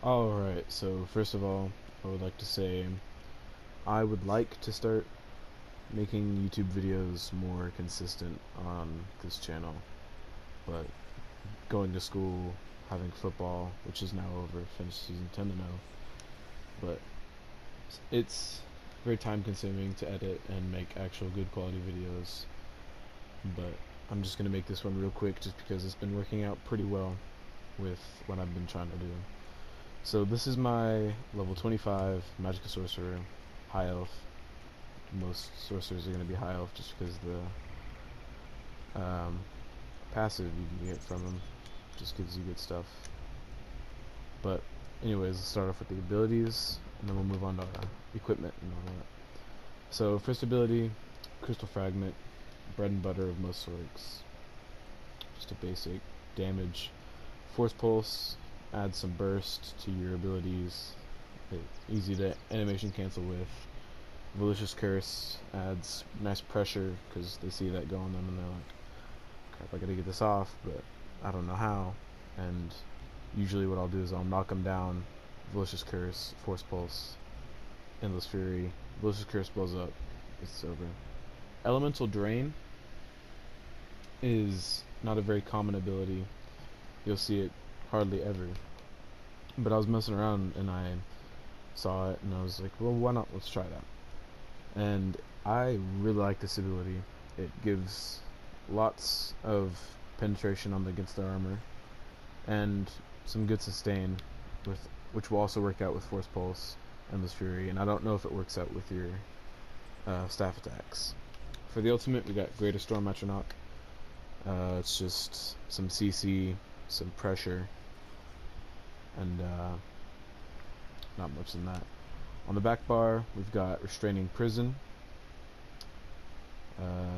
Alright, so first of all, I would like to say I would like to start making YouTube videos more consistent on this channel, but going to school, having football, which is now over, finished season 10 to know, but it's very time consuming to edit and make actual good quality videos, but I'm just going to make this one real quick just because it's been working out pretty well with what I've been trying to do. So this is my level 25 Magic Sorcerer, high elf. Most sorcerers are going to be high elf just because the passive you can get from them just gives you good stuff. But anyways, let's start off with the abilities, and then we'll move on to our equipment and all that. So first ability, Crystal Fragment, bread and butter of most orcs. Just a basic damage. Force Pulse adds some burst to your abilities. It's easy to animation cancel with. Malicious Curse adds nice pressure because they see that go on them and they're like, crap, I gotta get this off, but I don't know how. And usually what I'll do is I'll knock them down. Malicious Curse, Force Pulse, Endless Fury. Malicious Curse blows up. It's over. Elemental Drain is not a very common ability. You'll see it hardly ever. But I was messing around and I saw it and I was like, well, why not? Let's try that. And I really like this ability. It gives lots of penetration on against their armor and some good sustain, which will also work out with Force Pulse, Endless Fury, and I don't know if it works out with your staff attacks. For the ultimate, we got Greater Storm Metronach. It's just some CC, some pressure, and not much than that. On the back bar, we've got Restraining Prison.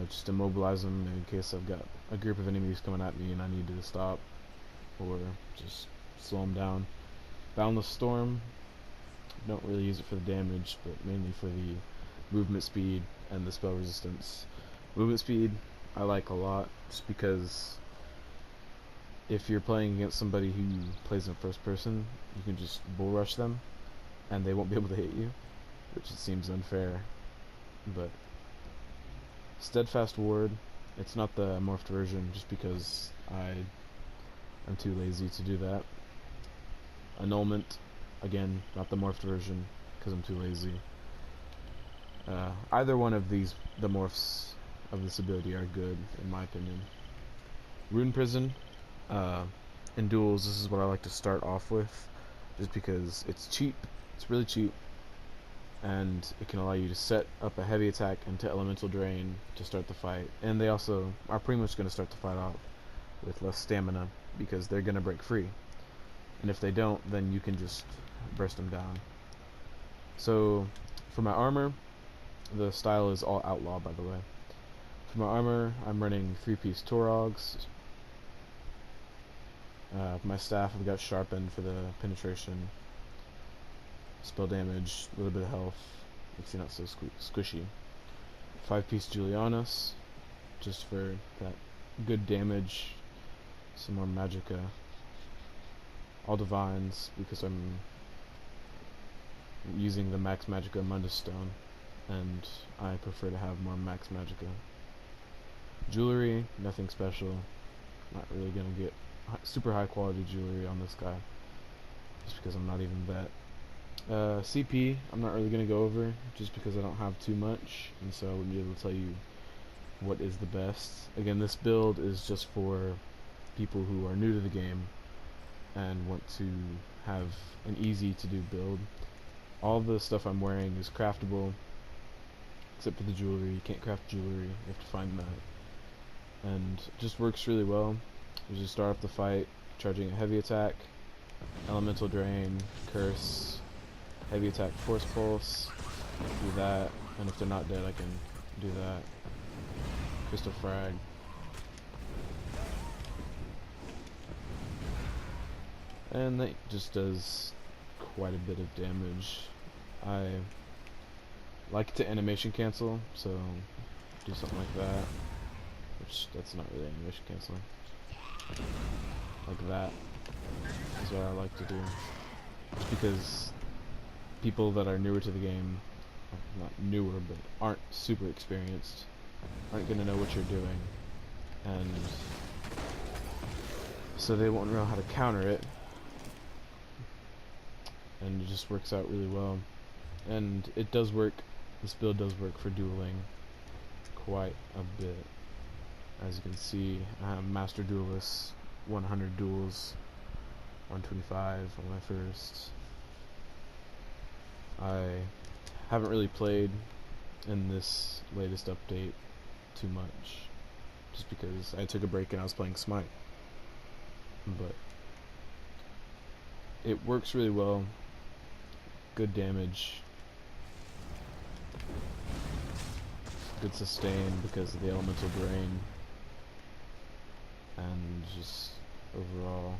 Just immobilize them in case I've got a group of enemies coming at me and I need to stop, or just slow them down. Boundless Storm, don't really use it for the damage, but mainly for the movement speed and the spell resistance. Movement speed I like a lot, just because if you're playing against somebody who plays in first person, you can just bull rush them and they won't be able to hit you, which it seems unfair. But Steadfast Ward, it's not the morphed version just because I'm too lazy to do that. Annulment, again, not the morphed version because I'm too lazy. Either one of the morphs of this ability are good in my opinion. Rune Prison, in duels, this is what I like to start off with, just because it's cheap. It's really cheap, and it can allow you to set up a heavy attack into Elemental Drain to start the fight. And they also are pretty much going to start the fight off with less stamina because they're going to break free. And if they don't, then you can just burst them down. So for my armor, the style is all outlaw, by the way. For my armor, I'm running 3-piece Torogs. For my staff, I've got Sharpened for the penetration, spell damage, a little bit of health, makes it not so squishy. 5-piece Julianus, just for that good damage, some more Magicka. All Divines, because I'm using the Max Magicka Mundus Stone, and I prefer to have more Max Magicka. Jewelry, nothing special, not really gonna get super high quality jewelry on this guy, just because I'm not even that. CP, I'm not really going to go over, just because I don't have too much, and so I wouldn't be able to tell you what is the best. Again, this build is just for people who are new to the game and want to have an easy to do build. All the stuff I'm wearing is craftable, except for the jewelry. You can't craft jewelry, you have to find that. And it just works really well. You just start up the fight, charging a heavy attack, Elemental Drain, Curse, heavy attack, Force Pulse, do that, and if they're not dead I can do that. Crystal Frag. And that just does quite a bit of damage. I like to animation cancel, so do something like that, which that's not really animation canceling. Like that is what I like to do. Just because people that are newer to the game, not newer, but aren't super experienced, aren't going to know what you're doing, and so they won't know how to counter it, and it just works out really well. And it does work, this build does work for dueling quite a bit. As you can see, I am Master Duelist, 100 duels, 125 on my first. I haven't really played in this latest update too much, just because I took a break and I was playing Smite. But it works really well, good damage, good sustain because of the elemental drain, and just overall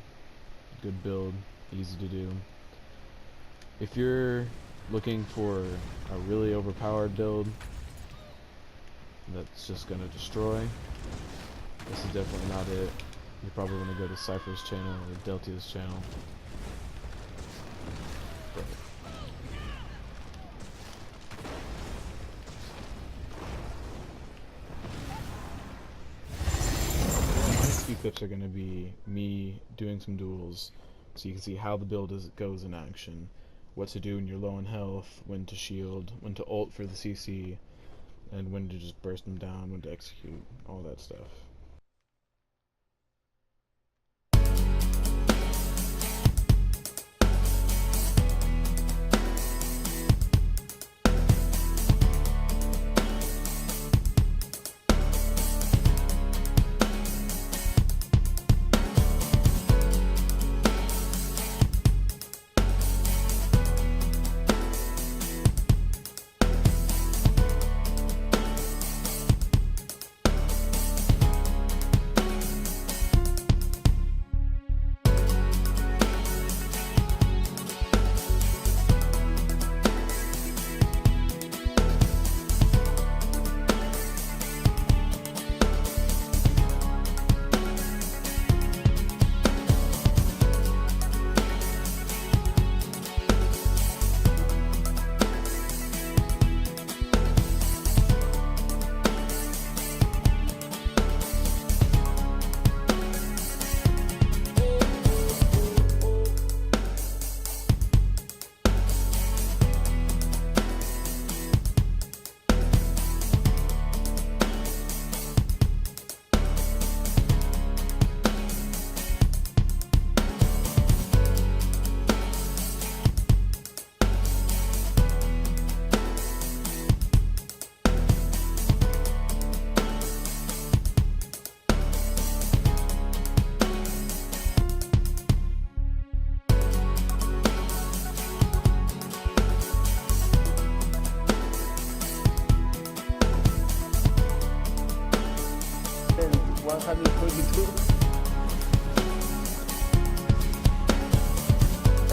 good build, easy to do. If you're looking for a really overpowered build that's just gonna destroy, this is definitely not it. You're probably gonna go to Cypher's channel or Deltia's channel. But these few clips are gonna be me doing some duels, so you can see how the build goes in action, what to do when you're low in health, when to shield, when to ult for the CC, and when to just burst them down, when to execute, all that stuff.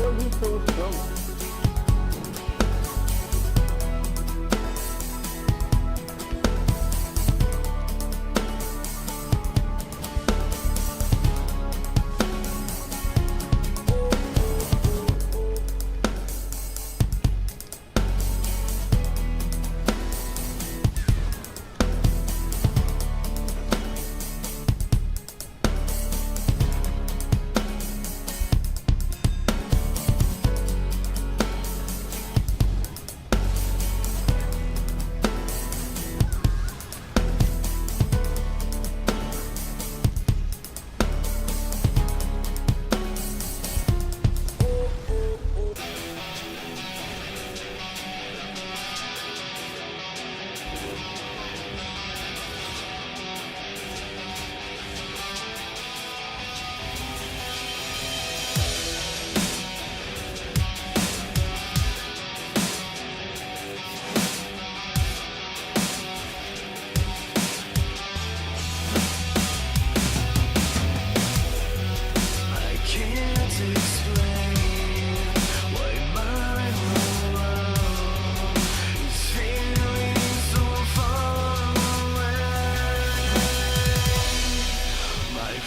Oh, he's so strong.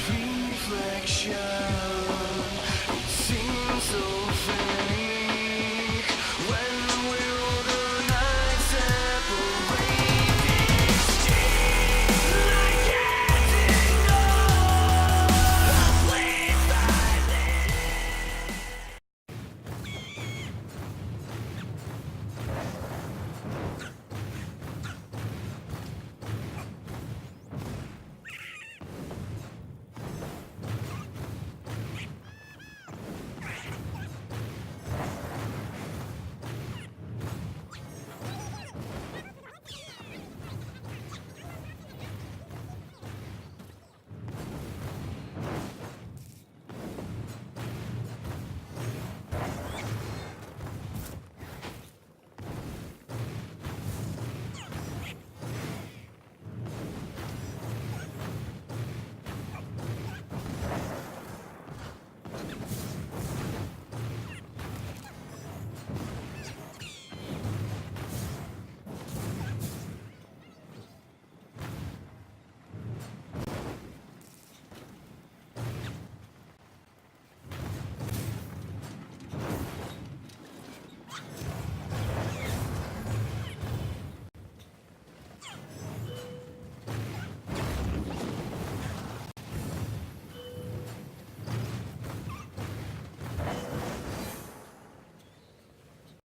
Reflection, it seems so fair.